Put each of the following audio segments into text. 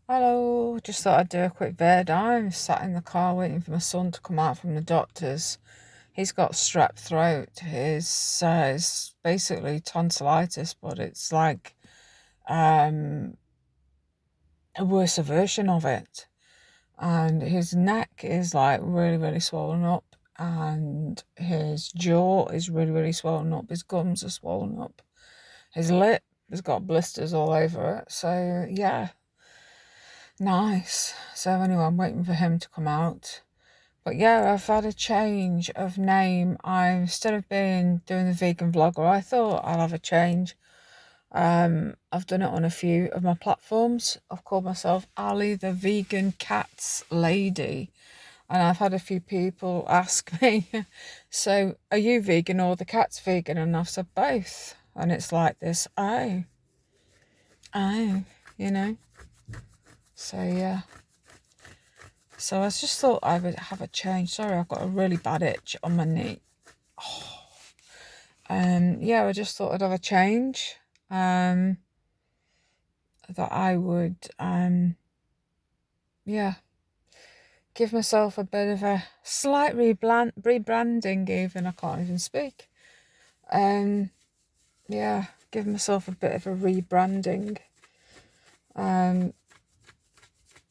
Hello, just thought I'd do a quick vid. I'm sat in the car waiting for my son to come out from the doctor's. He's got strep throat. It's basically tonsillitis, but it's like um, a worse version of it. And his neck is like really, really swollen up, and his jaw is really, really swollen up. His gums are swollen up. His lip has got blisters all over it. So yeah, nice. So anyway, I'm waiting for him to come out. But yeah, I've had a change of name. Instead of doing the vegan vlogger, I thought I'll have a change. I've done it on a few of my platforms. I've called myself Ali the Vegan Cats Lady. And I've had a few people ask me, so are you vegan or the cat's vegan? And I've said both. And it's like this, oh, you know. So yeah. So I just thought I would have a change. Sorry, I've got a really bad itch on my knee. Yeah, I just thought I'd have a change. That I would, yeah, give myself a bit of a slight rebranding. Even I can't even speak. Yeah, give myself a bit of a rebranding.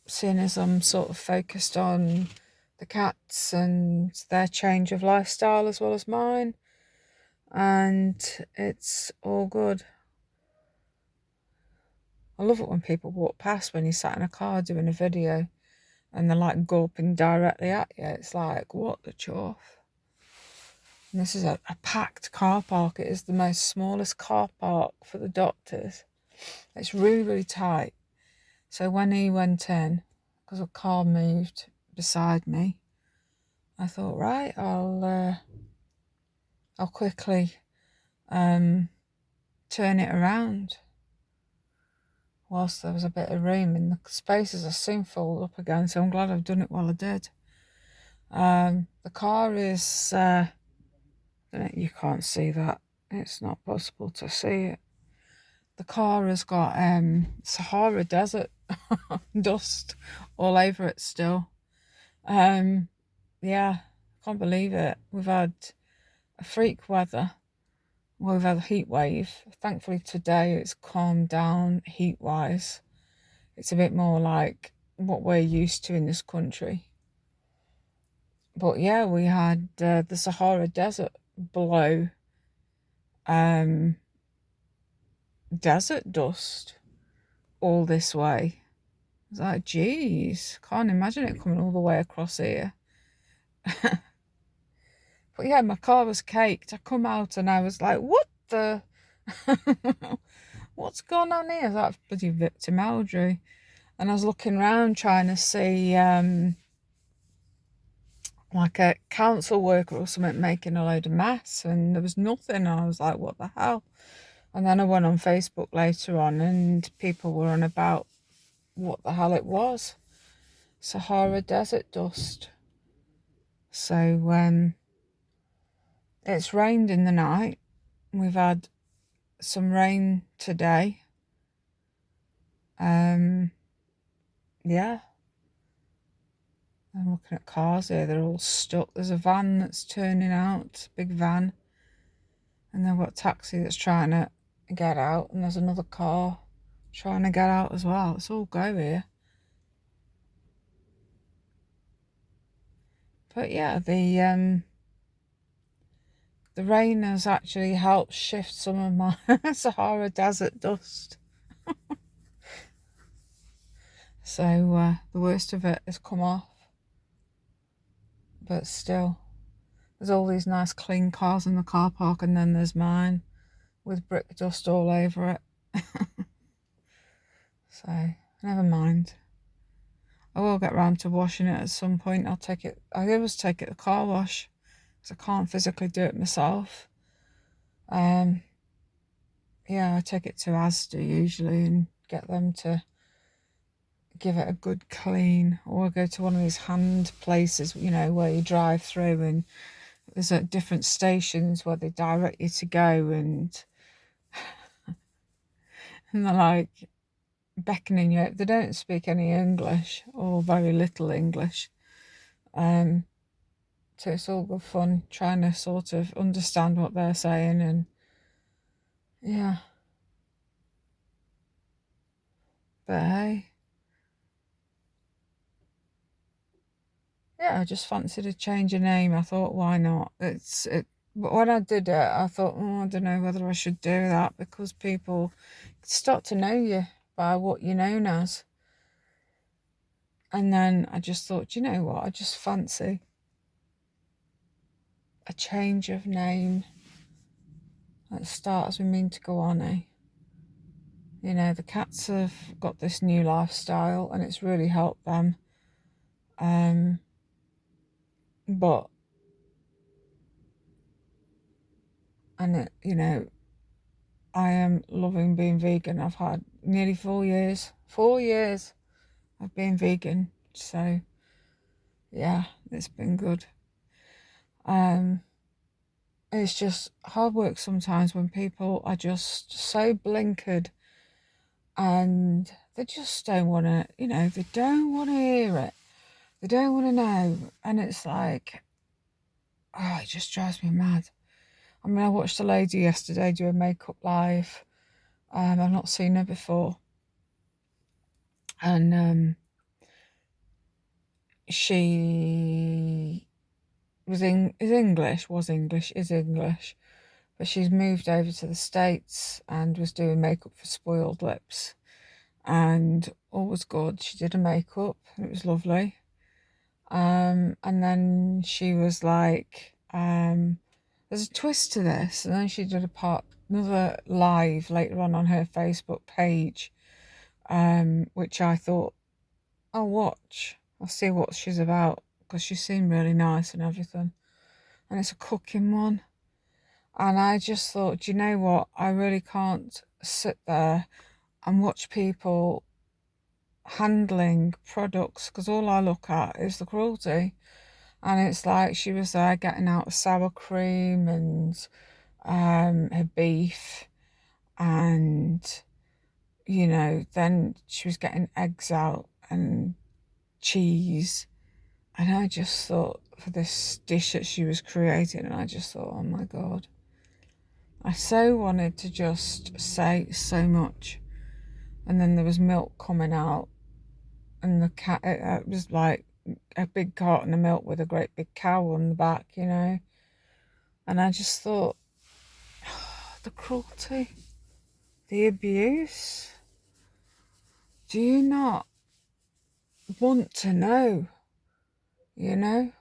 Seeing as I'm sort of focused on the cats and their change of lifestyle as well as mine, and it's all good. I love it when people walk past when you sat in a car doing a video and they're like gulping directly at you. It's like, what the chuff? And this is a packed car park. It is the most smallest car park for the doctors. It's really, really tight. So when he went in, because a car moved beside me, I thought, right, I'll quickly turn it around whilst there was a bit of room, and the spaces are soon filled up again, so I'm glad I've done it while I did. The car is, you can't see that. It's not possible to see it. The car has got Sahara Desert dust all over it still. Yeah, can't believe it. We've had a freak weather. Well, we've had a heat wave. Thankfully today it's calmed down heat-wise. It's a bit more like what we're used to in this country. But yeah, we had the Sahara Desert blow desert dust all this way. I was like, geez, can't imagine it coming all the way across here. But yeah, my car was caked. I come out and I was like, what the? What's going on here? It's like bloody Victor Meldrew. And I was looking around trying to see like a council worker or something making a load of mess, and there was nothing. And I was like, what the hell? And then I went on Facebook later on and people were on about what the hell it was. Sahara Desert dust. So it's rained in the night. We've had some rain today. Yeah. I'm looking at cars here, they're all stuck. There's a van that's turning out, big van. And then I've got a taxi that's trying to get out, and there's another car trying to get out as well. It's all go here. But yeah, the rain has actually helped shift some of my Sahara Desert dust. So the worst of it has come off. But still, there's all these nice clean cars in the car park, and then there's mine with brick dust all over it. So never mind. I will get round to washing it at some point. I always take it to the car wash because I can't physically do it myself. Yeah, I take it to Asda usually and get them to give it a good clean, or I go to one of these hand places, where you drive through and there's at different stations where they direct you to go, and they're like, beckoning you. They don't speak any English or very little English. So it's all good fun trying to sort of understand what they're saying, and yeah. But hey, yeah, I just fancied a change of name. I thought, why not? But when I did it, I thought, I don't know whether I should do that, because people start to know you by what you're known as. And then I just thought, you know what? I just fancy a change of name. Let's start as we mean to go on, eh? You know, the cats have got this new lifestyle and it's really helped them. But, and it, you know, I am loving being vegan. I've had nearly 4 years. 4 years I've been vegan. So, yeah, it's been good. It's just hard work sometimes when people are just so blinkered and they just don't want to, they don't want to hear it. They don't want to know. And it's like, it just drives me mad. I mean, I watched a lady yesterday do a makeup live. I've not seen her before. And she is English, but she's moved over to the States and was doing makeup for spoiled lips. And all was good. She did her makeup, and it was lovely. And then she was like, there's a twist to this. And then she did another live later on her Facebook page, which I thought, I'll watch. I'll see what she's about, because she seemed really nice and everything. And it's a cooking one. And I just thought, do you know what? I really can't sit there and watch people handling products, because all I look at is the cruelty. And it's like she was there getting out sour cream and her beef, and then she was getting eggs out and cheese. And I just thought, for this dish that she was creating, and I just thought, oh my God, I so wanted to just say so much. And then there was milk coming out, and the cat, it was like a big carton of milk with a great big cow on the back, And I just thought, the cruelty, the abuse. Do you not want to know, the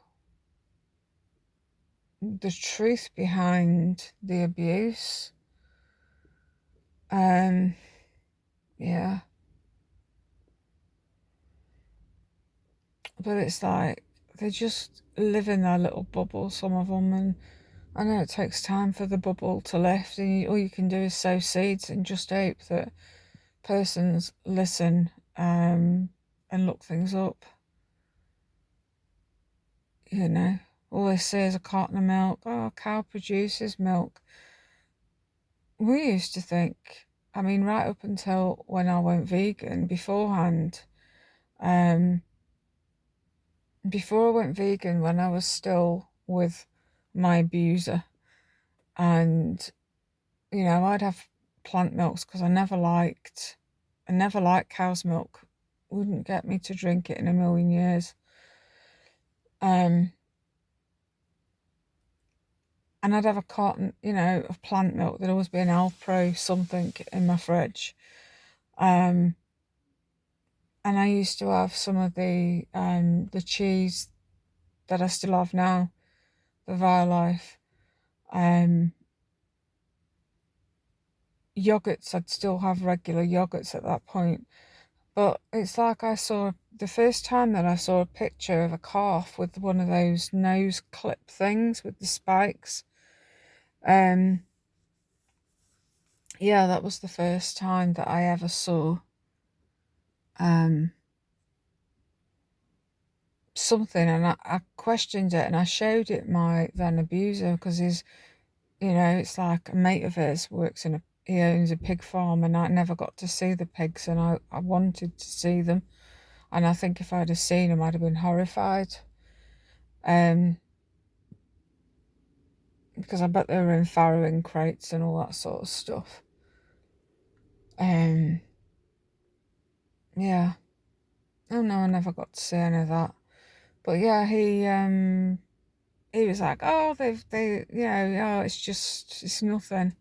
truth behind the abuse? Yeah. But it's like, they just live in their little bubble, some of them, and I know it takes time for the bubble to lift, and all you can do is sow seeds and just hope that persons listen and look things up. All they see is a carton of milk. Oh, a cow produces milk. We used to think, right up until when I went vegan, before I went vegan, when I was still with my abuser, and I'd have plant milks, because I never liked cow's milk. Wouldn't get me to drink it in a million years. And I'd have a carton, of plant milk. There'd always be an Alpro something in my fridge. And I used to have some of the cheese that I still have now, the Violife. Yogurts, I'd still have regular yogurts at that point. But it's like the first time that I saw a picture of a calf with one of those nose clip things with the spikes. Yeah, that was the first time that I ever saw something, and I questioned it, and I showed it my then abuser, because it's like a mate of his works in a he owns a pig farm, and I never got to see the pigs, and I wanted to see them. And I think if I'd have seen them, I'd have been horrified. Because I bet they were in farrowing crates and all that sort of stuff. Yeah. Oh no, I never got to see any of that. But yeah, he was like, oh, it's nothing.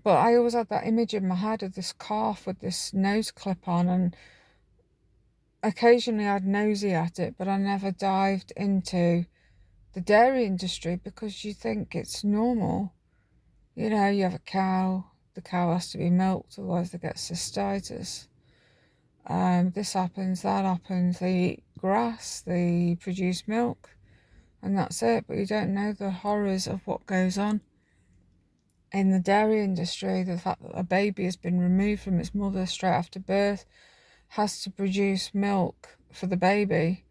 But I always had that image in my head of this calf with this nose clip on, and occasionally I'd nosy at it, but I never dived into the dairy industry because you think it's normal. You have a cow, the cow has to be milked, otherwise they get cystitis. This happens, that happens, they eat grass, they produce milk, and that's it. But you don't know the horrors of what goes on in the dairy industry. The fact that a baby has been removed from its mother straight after birth, has to produce milk for the baby.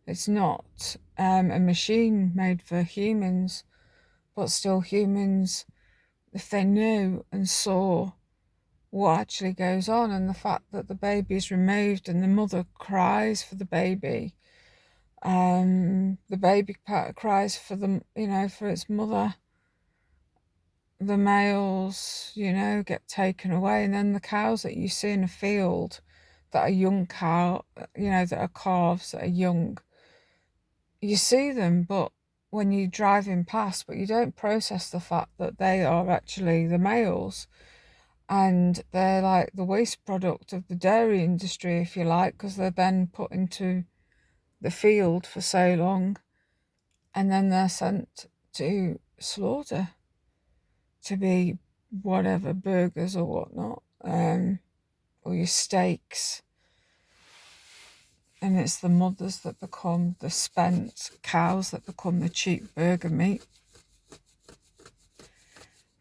It's not a machine made for humans, but still humans, if they knew and saw what actually goes on, and the fact that the baby is removed and the mother cries for the baby, the baby cries for for its mother, the males, get taken away, and then the cows that you see in a field that are young cow, that are calves that are young, you see them, but when you're driving past, but you don't process the fact that they are actually the males, and they're like the waste product of the dairy industry, if you like, because they're then put into the field for so long, and then they're sent to slaughter to be whatever, burgers or whatnot, or your steaks. And it's the mothers that become the spent cows that become the cheap burger meat.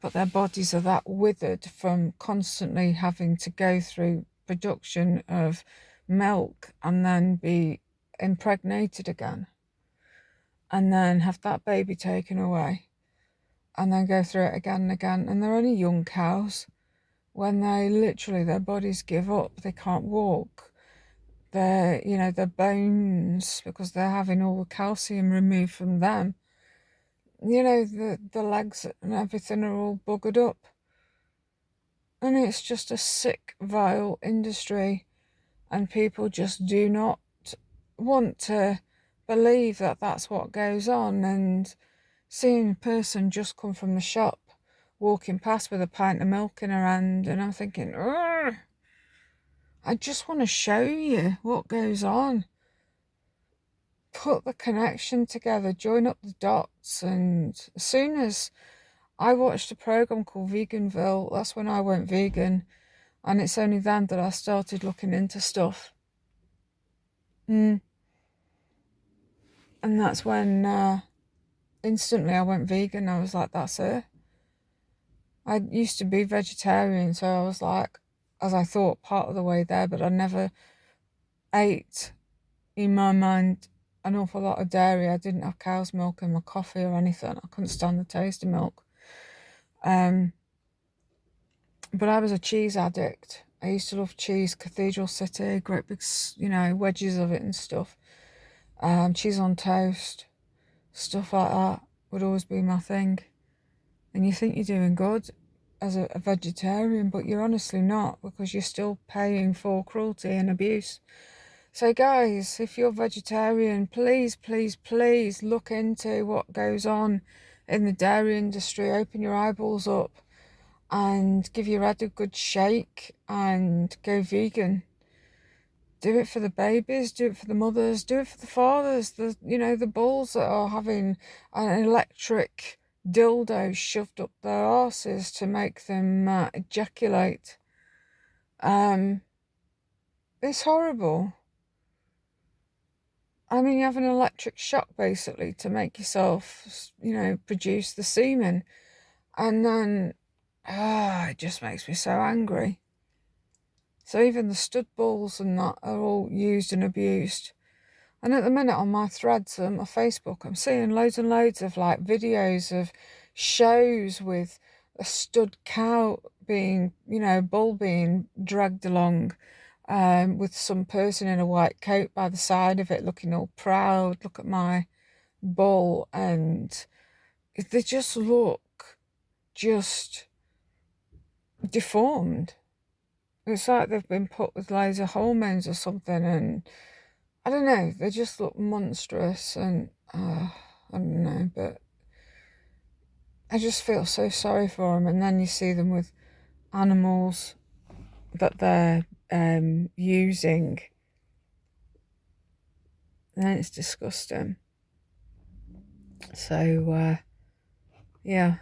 But their bodies are that withered from constantly having to go through production of milk and then be impregnated again, and then have that baby taken away, and then go through it again and again. And they're only young cows when their bodies give up, they can't walk. Their bones, because they're having all the calcium removed from them, the legs and everything are all buggered up. And it's just a sick, vile industry, and people just do not want to believe that that's what goes on. And seeing a person just come from the shop walking past with a pint of milk in her hand, and I'm thinking, ugh, I just want to show you what goes on. Put the connection together, join up the dots. And as soon as I watched a program called Veganville, that's when I went vegan, and it's only then that I started looking into stuff. And that's when instantly I went vegan. I was like, that's it. I used to be vegetarian, so I was like, as I thought, part of the way there, but I never ate, in my mind, an awful lot of dairy. I didn't have cow's milk in my coffee or anything. I couldn't stand the taste of milk. But I was a cheese addict. I used to love cheese, Cathedral City, great big, wedges of it and stuff. Cheese on toast, stuff like that would always be my thing. And you think you're doing good as a vegetarian, but you're honestly not, because you're still paying for cruelty and abuse. So guys, if you're vegetarian, please, please, please look into what goes on in the dairy industry. Open your eyeballs up and give your head a good shake and go vegan. Do it for the babies, do it for the mothers, do it for the fathers, the bulls that are having an electric dildo shoved up their arses to make them ejaculate. It's horrible. I mean, you have an electric shock basically to make yourself, produce the semen. And then, it just makes me so angry. So even the stud balls and that are all used and abused. And at the minute on my threads on my Facebook, I'm seeing loads and loads of like videos of shows with a stud cow being, bull being dragged along with some person in a white coat by the side of it looking all proud. Look at my bull. And they just look just deformed. It's like they've been put with laser hormones or something, and I don't know, they just look monstrous, and I don't know, but I just feel so sorry for them. And then you see them with animals that they're using, and then it's disgusting. So, yeah.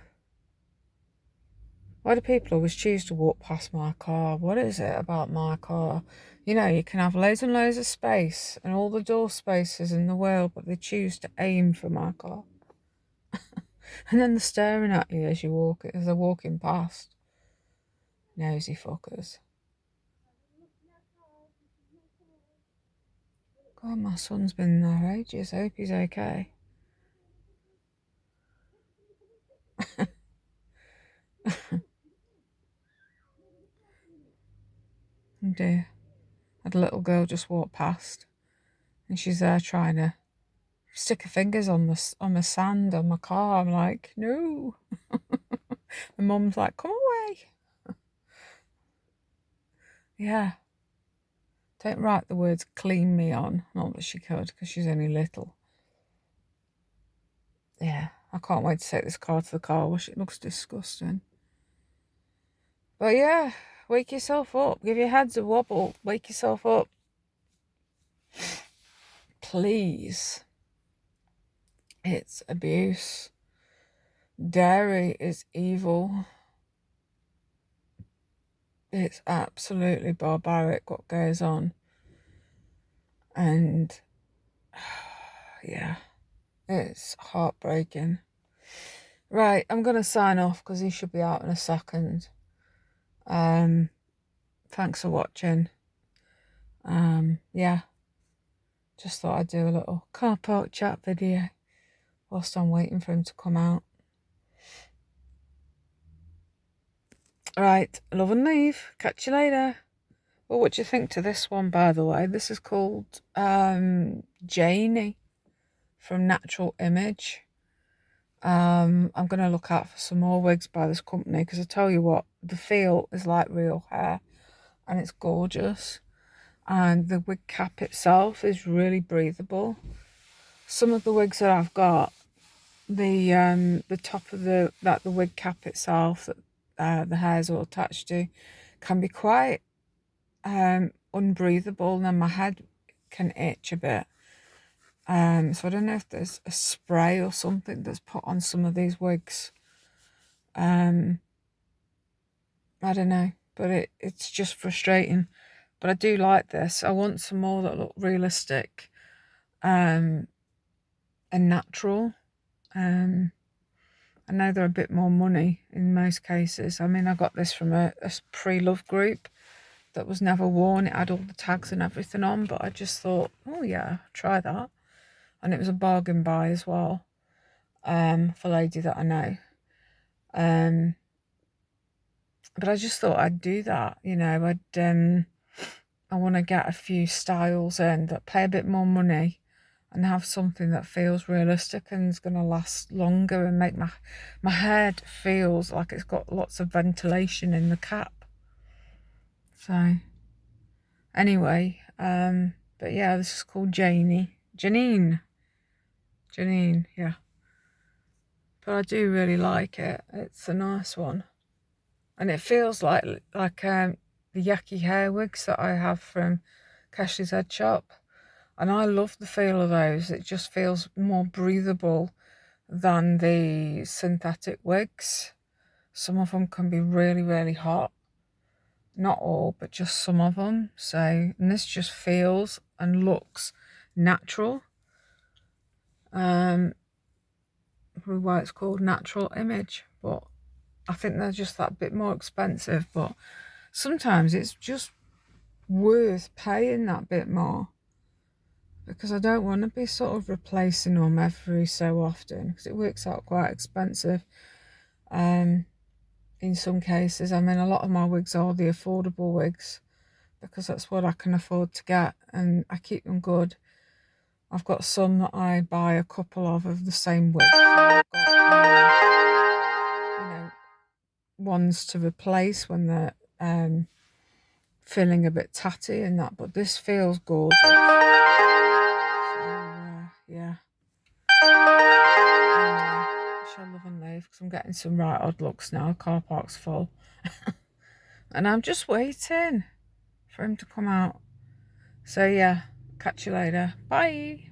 Why do people always choose to walk past my car? What is it about my car? You can have loads and loads of space and all the door spaces in the world, but they choose to aim for my car. And then they're staring at you as they're walking past. Nosy fuckers. God, my son's been there ages. I hope he's okay. Oh dear. I had a little girl just walk past, and she's there trying to stick her fingers on the sand on my car. I'm like, no. My mum's like, come away. Yeah. Don't write the words clean me on. Not that she could, because she's only little. Yeah, I can't wait to take this car to the car wash. It looks disgusting. But yeah, wake yourself up. Give your heads a wobble. Wake yourself up. Please. It's abuse. Dairy is evil. It's absolutely barbaric what goes on. And yeah, it's heartbreaking. Right, I'm going to sign off because he should be out in a second. Thanks for watching. Yeah, just thought I'd do a little car park chat video whilst I'm waiting for him to come out. Right, love and leave. Catch you later. Well, what do you think to this one, by the way? This is called Janie from Natural Image. I'm going to look out for some more wigs by this company, because I tell you what, the feel is like real hair and it's gorgeous, and the wig cap itself is really breathable. Some of the wigs that I've got, the top of the wig cap itself that the hair's all attached to can be quite unbreathable, and then my head can itch a bit. So I don't know if there's a spray or something that's put on some of these wigs. I don't know, but it's just frustrating. But I do like this. I want some more that look realistic and natural. I know they're a bit more money in most cases. I mean, I got this from a pre-love group that was never worn. It had all the tags and everything on, but I just thought, oh yeah, try that. And it was a bargain buy as well, for a lady that I know. But I just thought I'd do that, I want to get a few styles in that pay a bit more money and have something that feels realistic and is going to last longer and make my head feels like it's got lots of ventilation in the cap. So anyway, but yeah, this is called Janine, yeah. But I do really like it. It's a nice one. And it feels like the yucky hair wigs that I have from Cash's Head Shop. And I love the feel of those. It just feels more breathable than the synthetic wigs. Some of them can be really, really hot. Not all, but just some of them. So, and this just feels and looks natural. Why it's called Natural Image. But I think they're just that bit more expensive. But sometimes it's just worth paying that bit more, because I don't want to be sort of replacing them every so often, because it works out quite expensive. in some cases. I mean, a lot of my wigs are the affordable wigs because that's what I can afford to get, and I keep them good. I've got some that I buy a couple of the same wig. So I've got, ones to replace when they're feeling a bit tatty and that, but this feels gorgeous. So, yeah. Anyway, I shall love and leave because I'm getting some right odd looks now. Car park's full. And I'm just waiting for him to come out. So, yeah, catch you later. Bye.